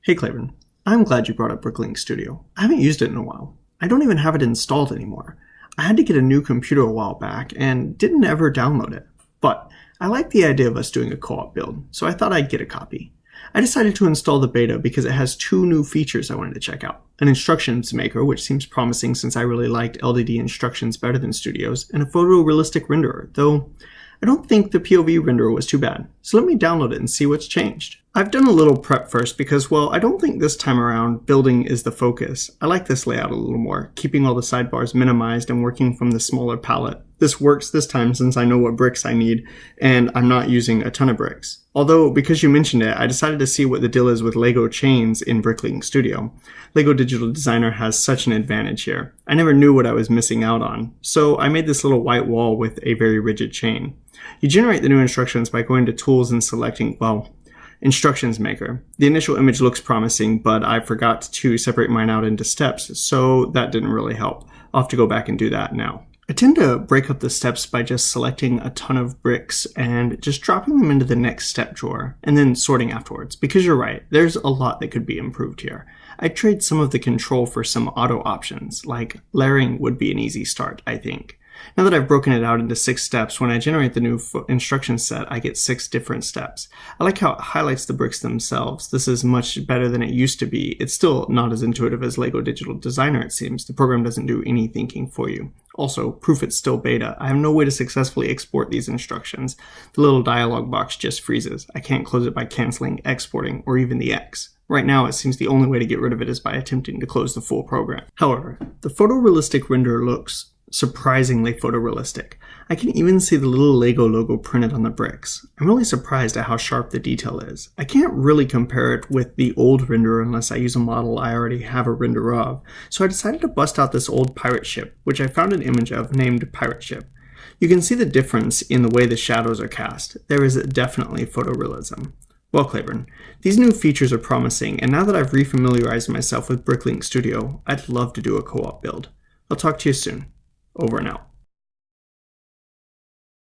Hey Clavin, I'm glad you brought up Bricklink Studio. I haven't used it in a while. I don't even have it installed anymore. I had to get a new computer a while back and didn't ever download it. But I like the idea of us doing a co-op build, so I thought I'd get a copy. I decided to install the beta because it has two new features I wanted to check out. An instructions maker, which seems promising since I really liked LDD instructions better than Studio's, and a photorealistic renderer, though I don't think the POV renderer was too bad. So let me download it and see what's changed. I've done a little prep first because, well, I don't think this time around building is the focus. I like this layout a little more, keeping all the sidebars minimized and working from the smaller palette. This works this time since I know what bricks I need, and I'm not using a ton of bricks. Although, because you mentioned it, I decided to see what the deal is with Lego chains in Bricklink Studio. Lego Digital Designer has such an advantage here. I never knew what I was missing out on, so I made this little white wall with a very rigid chain. You generate the new instructions by going to Tools and selecting, well, Instructions Maker. The initial image looks promising, but I forgot to separate mine out into steps, so that didn't really help. I'll have to go back and do that now. I tend to break up the steps by just selecting a ton of bricks and just dropping them into the next step drawer, and then sorting afterwards, because you're right, there's a lot that could be improved here. I'd trade some of the control for some auto options, like layering would be an easy start, I think. Now that I've broken it out into 6 steps, when I generate the new instruction set, I get 6 different steps. I like how it highlights the bricks themselves. This is much better than it used to be. It's still not as intuitive as Lego Digital Designer, it seems. The program doesn't do any thinking for you. Also, proof it's still beta. I have no way to successfully export these instructions. The little dialog box just freezes. I can't close it by canceling, exporting, or even the X. Right now, it seems the only way to get rid of it is by attempting to close the full program. However, the photorealistic renderer looks surprisingly photorealistic. I can even see the little Lego logo printed on the bricks. I'm really surprised at how sharp the detail is. I can't really compare it with the old renderer unless I use a model I already have a render of, so I decided to bust out this old pirate ship, which I found an image of named Pirate Ship. You can see the difference in the way the shadows are cast. There is definitely photorealism. Well, Clavin, these new features are promising, and now that I've refamiliarized myself with Bricklink Studio, I'd love to do a co-op build. I'll talk to you soon. Over and out.